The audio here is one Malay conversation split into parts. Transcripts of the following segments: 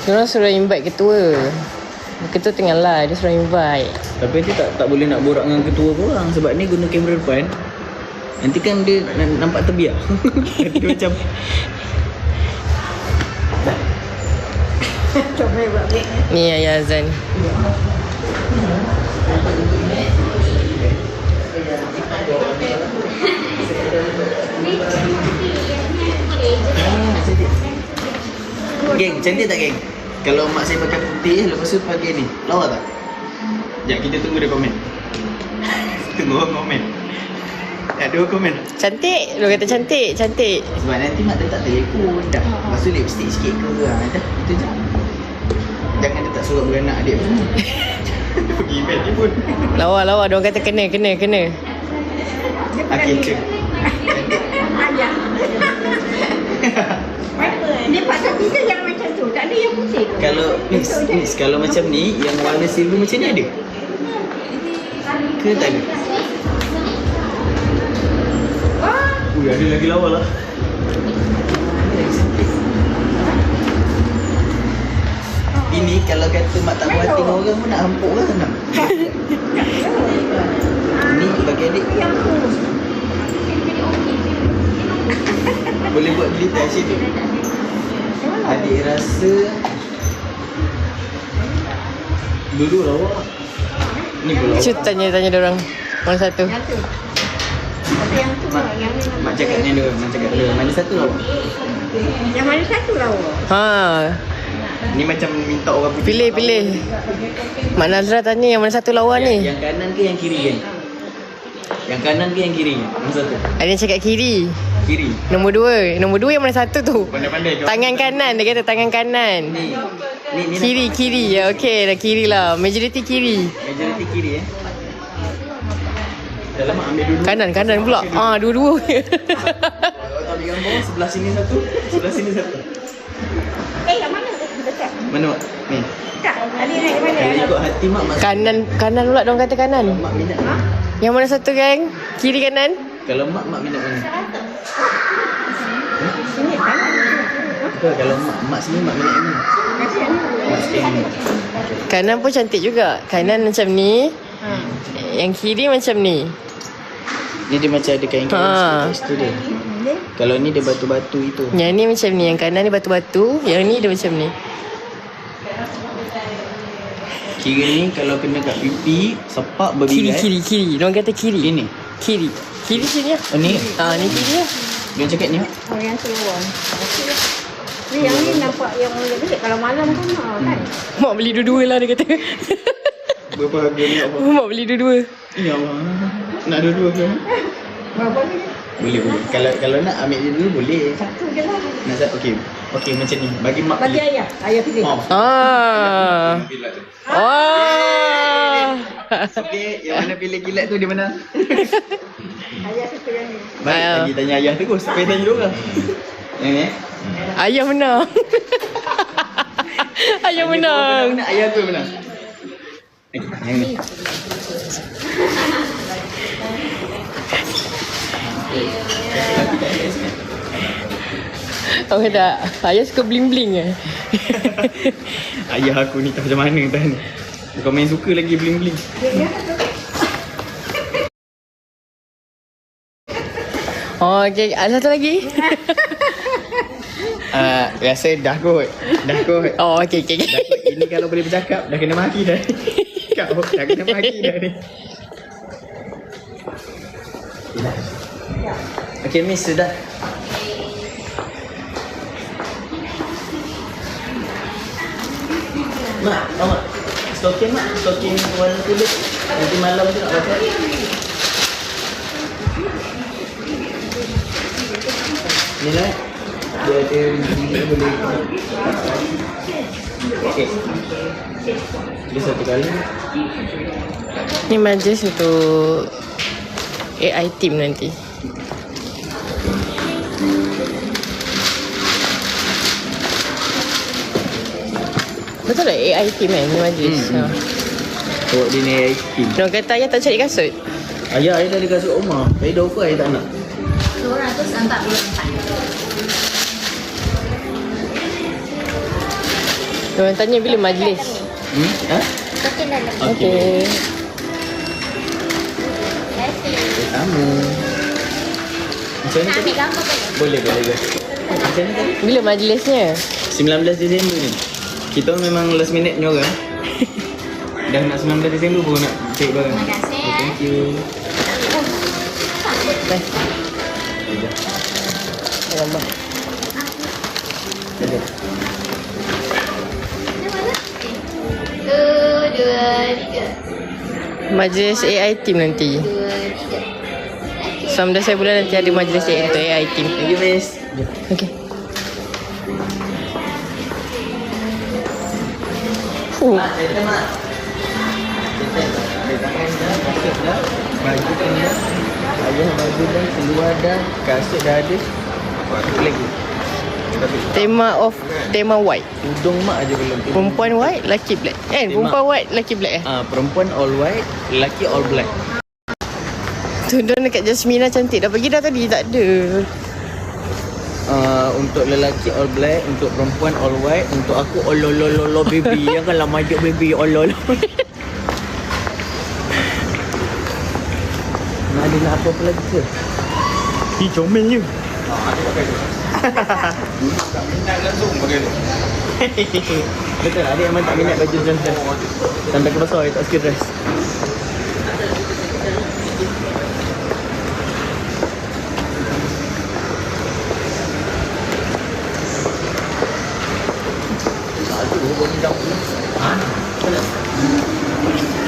Diorang suruh invite ketua. Ketua tengah live, dia suruh invite. Tapi nanti tak boleh nak borak dengan ketua korang. Sebab ni guna kamera depan. Nanti kan dia nampak terbiak. Nanti dia macam Ni Ayah Azan. Geng, cantik tak geng? Kalau mak saya pakai putih, lepas tu pakai ni, lawa tak? Sekejap, kita tunggu dia komen. Tunggu orang komen. Ada orang komen. Cantik, dia kata cantik, cantik. Sebab nanti mak letak telefon dah. Lepas tu lipstick sikit ke dah, itu je. Jangan dia tak suruh beranak dia pun. Dia pergi event dia pun. Lawa, dia orang kata kena. Okey, cik. Ayah. Dia pasal kita yang macam tu. Tak ada yang putih. Kalau miss, kalau macam ni, yang warna silver macam ni ada? Ke tak ada? Ui, ada lagi lawa lah. Ini kalau kata mak tak buat tengok orang pun nak hampuk lah senang. Ni bagi adik. Boleh buat beli tak situ? Adik rasa dulu lawa. Ni pun lawa. Cuba tanya diorang. Mana satu? Yang tu. Tapi yang tu Mak, yang ni. mak cakap ni dulu, mak cakap dulu. Mana satu lawa? Yang mana satu lawa? Ha, Ni macam minta orang putih. pilih. Mak Nazra tanya yang mana satu lawa ni? Yang kanan ke yang kiri kan? Yang kanan ke yang kiri? Mana satu? Ada yang cakap kiri. Kiri. Nombor dua yang mana satu tu? Pandai-pandai. Tangan kanan, dia kata tangan kanan. Ni Kiri. Ya, okey dah kiri lah. Majoriti kiri. majoriti kiri Dalam mak ambil dulu. Kanan pula. Dua-dua. Kalau ambil gambar, sebelah sini satu, sebelah sini satu. Yang mana? Dekat. Mana mak? Ni. Tak. Adik naik mana? Kalau ikut hati mak, mak Kanan pula dia orang kata kanan. mak minat. Yang mana satu geng? Kiri kanan? Kalau mak minat mana? Sini kan? Betul, kalau mak sini mak minat mana? Mak sini. Kanan pun cantik juga. Kanan macam ni. Yang kiri macam ni. Ni dia macam ada kain-kain Ha. sikit kat situ dia. Kalau ni dia batu-batu itu. Yang ni macam ni. Yang kanan ni batu-batu. Yang ni dia macam ni. Kiri ni kalau kena kat pipi, sepak berbirat. Kiri. Dia orang kata kiri. Ini. Kiri sini lah. Oh ni. Ni kiri lah. Dia cakap ni. Oh, yang tu lawa. Ni yang ni nampak yang lebih kalau malam kan kan. Mak beli dua-dua lah dia kata. Berapa harga ni apa? Mak beli dua-dua. Ya Allah. Nak dua-dua ke? Berapa ni? Boleh. Kalau nak ambil dia dulu boleh. Satu je lah. Nak okey. Okey macam ni. Bagi mak Bagi pilih. ayah. Ayah pilih. Oh. Okey, yang mana pilih kilat tu dia menang. Ayah satu yang ni. Baik, Ayah. lagi tanya ayah terus. Sampai tanya dia orang. Yang ni. Ayah menang. Ayah menang. Mana ayah tu yang menang? Okey, yang ni. Tahu tak? Ayah suka bling-bling Ayah aku ni tak macam mana entah ni. Bukan main suka lagi bling-bling. okey. Ada satu lagi? Rasa dah kot. Okey. Dah kot. Ini kalau boleh bercakap dah kena maki dah. Kau dah kena maki dah ni. Okey miss sudah. Mak, mak. Stoking warna kulit. Nanti malam tu nak pakai. Ni lah. Dia ada dia boleh. Okey. Dia satu kali. Ni majlis untuk AI team nanti. Betul tak AI team kan ni majlis? Bawa dia naik team. Dia orang kata ayah tak cari kasut. Ayah dah ada kasut rumah. Saya dah offer ayah tak nak. 244. Diorang tanya bila majlis. Ha? Makin dalam. Okey. Terima kasih. Sama. Macam mana Nak tadi? ambil gambar boleh? Boleh, boleh guys. Macam mana tadi? Bila majlisnya? 19 Disember ni. Kita memang last minute ni orang. Dah nak 19 Disember baru nak cek barang. Terima kasih. Okay, thank you. Dah. Sekejap. Gambar. Sekejap. Dua, tiga. Majlis AI team nanti. 19 bulan nanti ada majlis untuk AI team. Thank you, miss. Okey. Fuh. Kita mak. Tangan dah, kasut dah, baju pun dah, ayah baju dah, seluar dah, kasut dah ada. Apa lagi? Tema white. Tudung mak aja belum. Perempuan white, lelaki black. Perempuan white, lelaki black Perempuan all white, lelaki all black. Tudung dekat Jasmina cantik. Dah pergi dah tadi, tak ada. Untuk lelaki all black, untuk perempuan all white, untuk aku all lolo baby. Janganlah majak baby all lolo. Nak ada nak apa lagi ke? Comelnya. Tak minat langsung pakai tu. Betul, ada yang tak minat baju dress. Sampai ke besar, tak suka dress.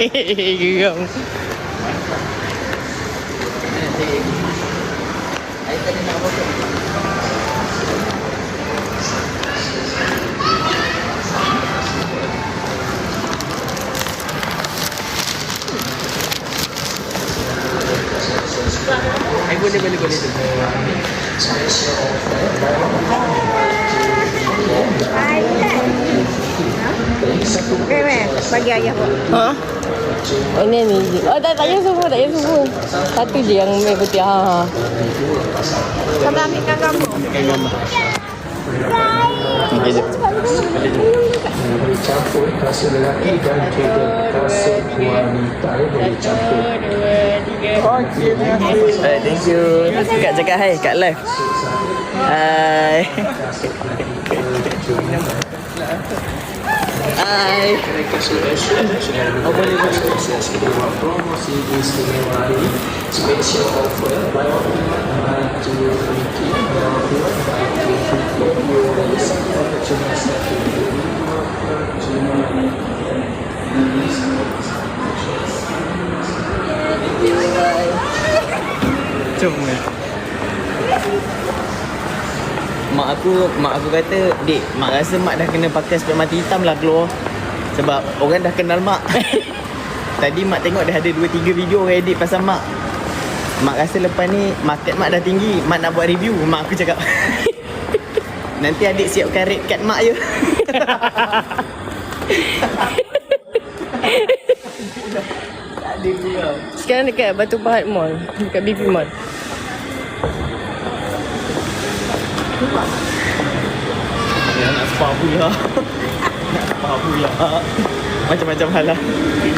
Hehehe, geram. Saya tadi nak apa tu? Boleh tu. Okay, bagi ayah pun. Ha? Oh, ni. Oh, tak payah semua, Satu je yang merah putih. Ha. Kami ambilkan gambar. Ambilkan gambar. Okey, jap. Boleh campur kasut lelaki dan juga kasut wanita. Boleh campur. Thank you. Kak cakap hai kat live. Hai. Hai. Oh, boleh. Promosi istimewa ini special offer buy one to free Comel. Mak aku kata, "Dek, mak rasa mak dah kena pakai spek mati hitam lah keluar." Sebab orang dah kenal mak. Tadi mak tengok dah ada 2-3 video orang edit pasal mak. Mak rasa lepas ni market mak dah tinggi, mak nak buat review. Mak aku cakap, "Nanti adik siapkan rate card mak je." Tak ada pula. Sekarang dekat Batu Pahat Mall. Dekat BP Mall. Ya, nak spa pula. Nak spa pula. Macam-macam hal lah.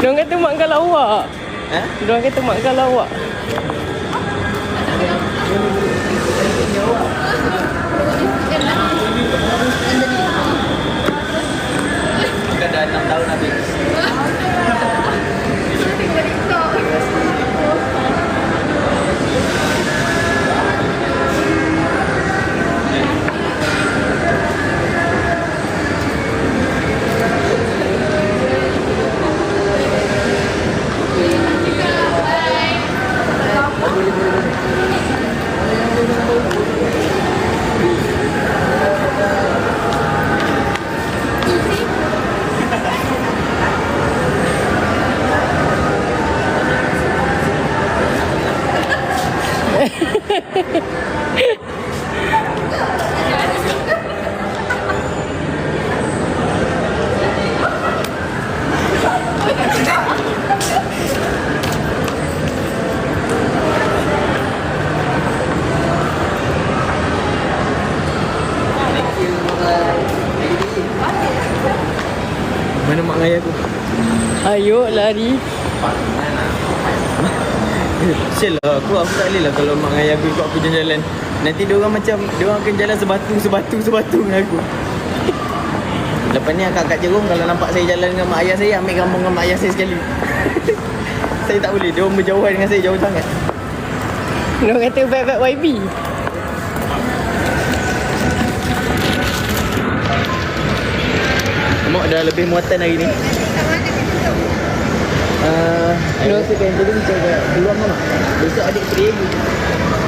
Diorang kata mak kau lawak. Ha? Diorang kata mak kau lawak. Kan dah 6 tahun habis. lari. Sial lah, aku tak boleh lah kalau mak dengan ayah aku ikut aku jalan-jalan. Nanti diorang macam, diorang akan jalan sebatu dengan aku. Lepas ni akak-akak Jerung kalau nampak saya jalan dengan mak ayah saya, ambil gambar dengan mak ayah saya sekali. Saya tak boleh, diorang berjauhan dengan saya, jauh sangat. Diorang kata vibe YB. Mak dah lebih muatan hari ni. Saya rasa kain tadi macam keluar kan mak. Besok adik free lagi.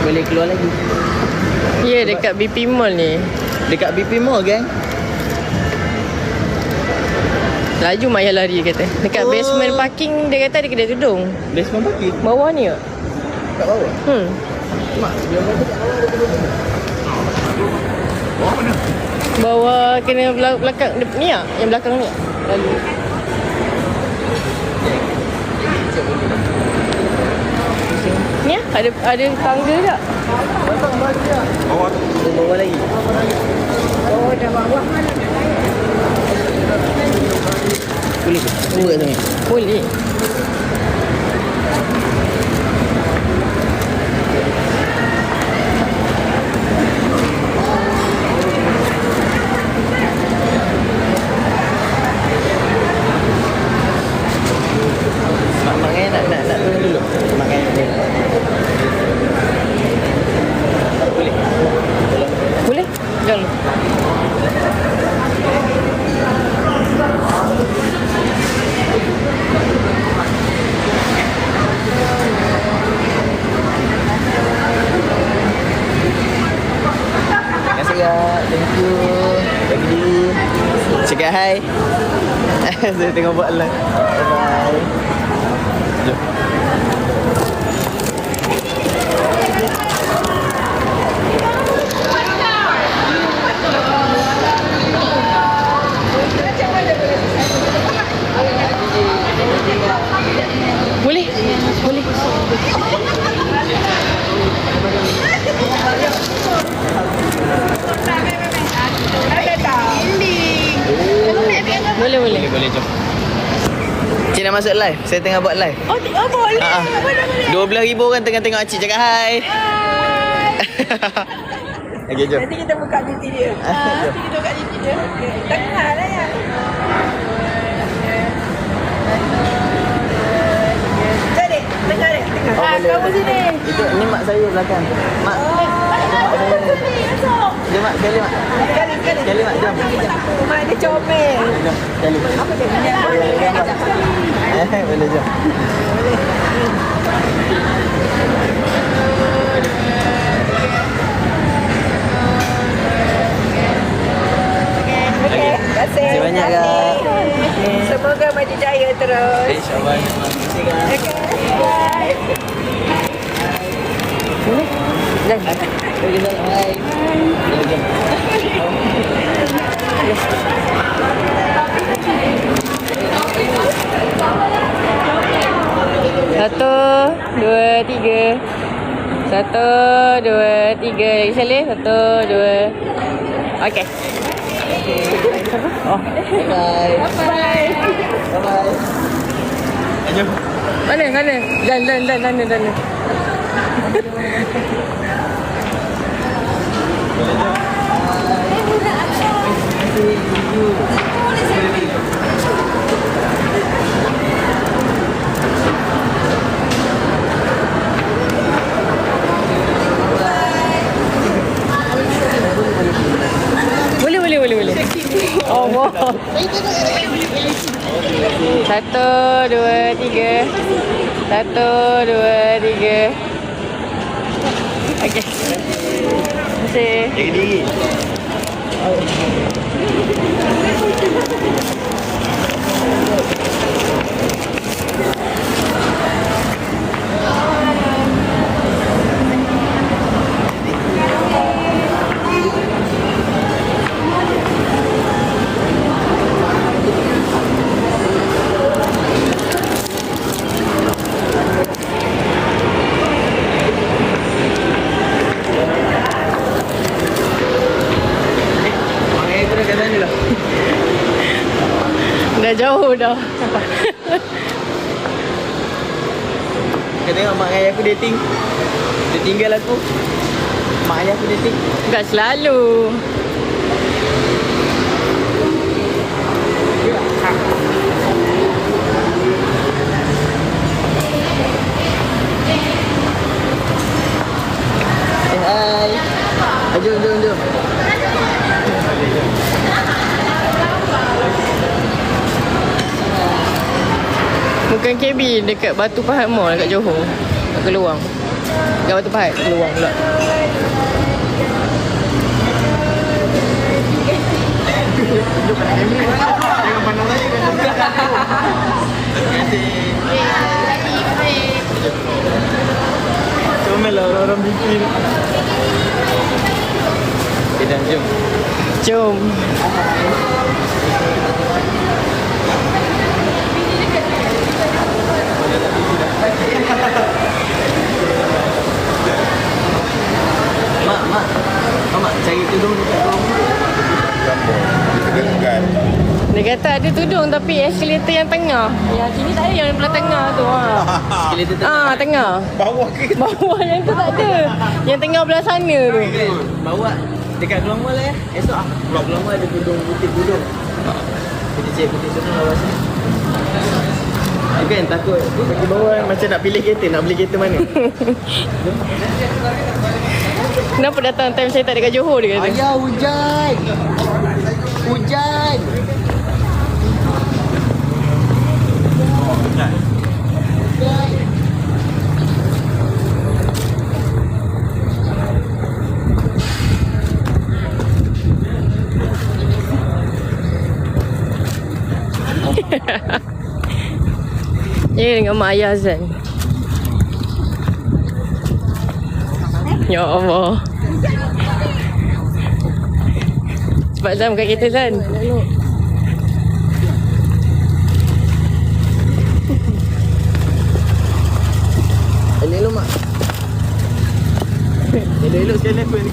Boleh keluar lagi. Ya, dekat BP Mall ni. Dekat BP Mall kan? Laju Maya lari kata. Dekat basement parking dia kata ada kedai tudung. Basement parking? Bawah ni tak? Kat bawah? Mak, dia kata kat bawah ada kedai tudung. Bawah mana? Bawah kena belakang ni tak? Yang belakang ni. Lalu. Ni ada tangga tak? Bawah tu. Bawah lagi. Oh, dah bawah mana? Boleh ke? Dua sangat. Boleh. Mak Ngaya nak turun dulu. Mak Ngaya boleh. Boleh. Boleh? Jangan. Terima kasih kak. Thank you. Bagi dulu. Cakap hai. Saya tengah buat live. Bye-bye. Jom. Boleh? Boleh. Boleh, boleh. Boleh, jom. Cik nak masuk live? Saya tengah buat live. Oh, boleh. Boleh. 12,000 orang tengah tengok Cik cakap hai. Okey, jom. Nanti kita buka GT dia. Nanti kita buka GT dia. Okey. Tengah lah ya. Jadi, tengah dek. Tengah. Kamu sini. Itu ni mak saya belakang. Mak. Jom mak, sekali mak. Sekali mak, jom. Mak dia comel. Jom, sekali. Apa dia? Boleh jom. Okey. Terima kasih. Terima kasih banyak kak. Semoga maju jaya terus. InsyaAllah. Terima kasih kak. Okey. Bye. Dah. Okey, salam. Hai. Jom. Satu, dua, tiga. Satu, dua, tiga. Lagi sekali. Satu, dua. Okey. Oh. Bye. Bye. Bye-bye. Jom. Mana? Dan. Boleh. Oh, wow. Satu, dua, tiga. Satu, dua, tiga. Okey. Terima kasih. Jaga diri. Dah jauh dah. tengok mak ayah aku dating. Dia tinggal aku. Mak ayah aku dating. Tak selalu. Hai. Jom. Bukan KB dekat Batu Pahat Mall dekat Johor. Kat Keluang. Dekat Batu Pahat Keluang pula. Comel lah orang-orang bikin. Okay, dah, jom. Jom. Mak cari tudung dekat rumah. Dia kata ada tudung tapi eskalator yang tengah. Yang sini tak ada, yang belah tengah tu. Eskalator Tengah. Bawah ke? Bawah yang tu tak ada. Yang tengah belah sana tu. bawa dekat Keluang Mall lah. Esok Keluang Mall ada tudung butik tudung. Kita cek butik tudung lawa sini. Kan takut bagi bawah macam nak pilih kereta, nak beli kereta mana? Kenapa datang time saya tak dekat Johor dia kata? Ayah hujan. Hujan. Ya dengan mak ayah Azan. Ya Allah. Cepat Zan buka kereta Zan. Elok mak. Elok sekali aku ni.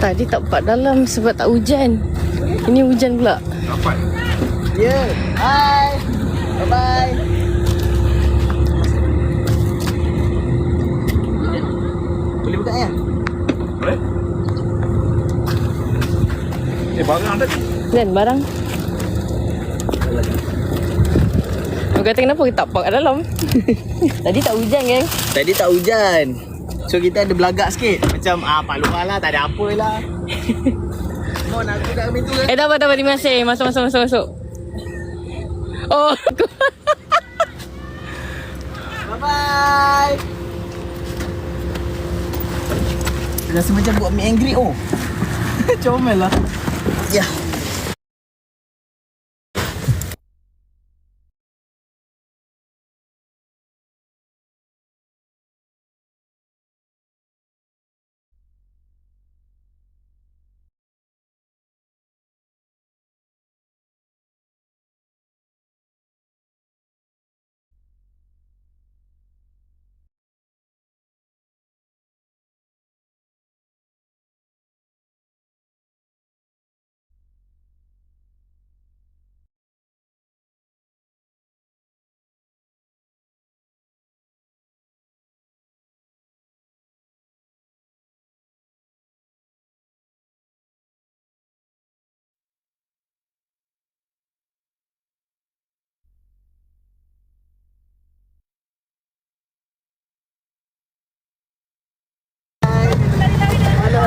Tadi tak empat dalam sebab tak hujan. Ini hujan pula. Ya. Hai. Bye-bye. Boleh buka ya? Boleh? Barang ada. Dan barang. Kau kata kenapa kita tak park kat dalam? Tadi tak hujan kan? Tadi tak hujan. So kita ada belagak sikit. Macam Pak Luar lah, tak ada apa lah. Mau nak aku kat kami tu kan? Tak apa, terima kasih. Masuk. Oh, Bye-bye. Rasa macam buat meet and greet oh. Comel lah. Ya.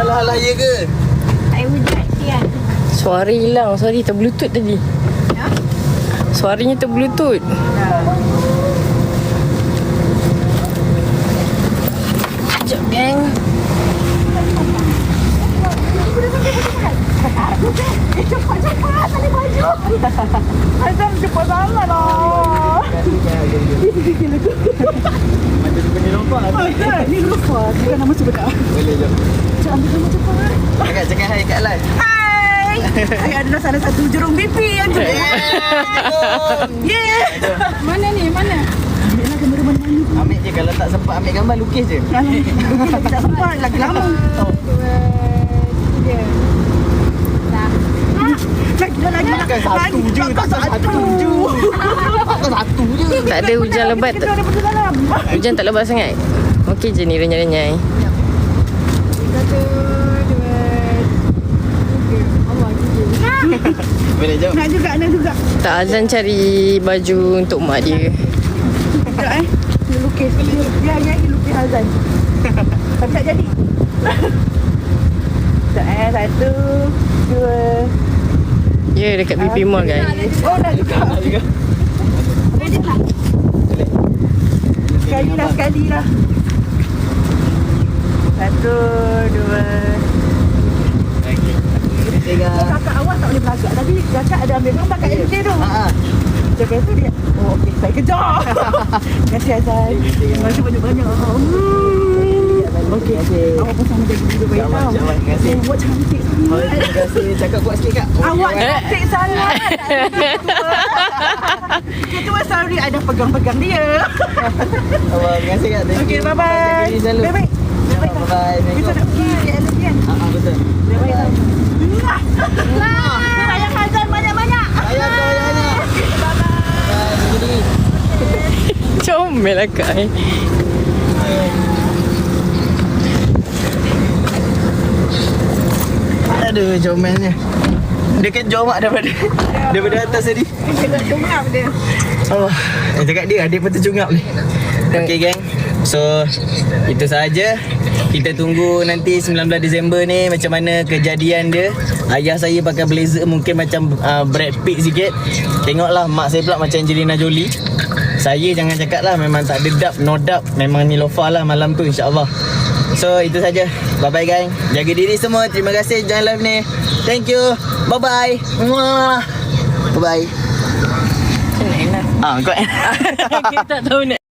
Alah, ya ke? Tak hujan dia. suara hilang. Sorry, terbluetooth tadi. Ya? Suaranya terbluetooth. Sekejap, geng. Cepat tali baju. Azam cepat sangat lah. Macam tu ni nampak. Ni lupa. Dia nama sebenar. Boleh jom. Jangan ambil nama cepat. Cakap hai kat live. Hai. Ada salah satu jurung BP yang tu. Yeah. Mana ni? Mana? Ambillah gambar mana ni. Ambil je, kalau tak sempat ambil gambar, lukis je. Tak sempat lagi lama. Lagi. Takkan satu je, takkan satu je. Takkan satu je. Tak ada hujan lebat. Kita ada betul dalam. Hujan tak lebat sangat. Okey je ni renyai-renyai. Boleh jawab. Nak juga. Tak, Azan cari baju untuk mak dia. Sekejap Dia lukis. Dia lukis Azan. Tapi tak jadi. Sekejap 1, 2. Ya, dekat BP Mall kan. Oh, dah juga. Sekali lah. 1, 2. Kakak awak tak boleh beragak. Tadi kakak ada ambil gambar kat LJ tu. Lepas tu dia, oh okey, saya kejar. Terima kasih Azan. Terima kasih banyak-banyak. Okey. Awak pun sama jaga diri baik tau. Terima kasih. Awak cantik sangat. Terima kasih. Cakap kuat sikit kak. Awak cantik sangat. Kita pun sorry ada pegang-pegang dia. Terima kasih kak. Okey, bye-bye. Baik-baik. Bye-bye. Kita nak pergi KLJ kan? Betul. Baik-baik. Sayang Azan banyak-banyak. Sayang kau banyak. Bye. Comel lah kak eh. Aduh, comelnya. Dia kejar mak daripada atas tadi. Kita cungap dia. Oh, cakap dia adik pun tercungap ni. Okey geng. So, itu sahaja. Kita tunggu nanti 19 Disember ni macam mana kejadian dia. Ayah saya pakai blazer mungkin macam Brad Pitt sikit. Tengoklah mak saya pula macam Angelina Jolie. Saya jangan cakap lah, memang tak ada dub, no dub. Memang ni lofa lah malam tu insyaAllah. So itu saja. Bye bye gang. Jaga diri semua. Terima kasih join live ni. Thank you. Bye bye. Bye bye. Enak-enak. Kau Kita tak tahu nak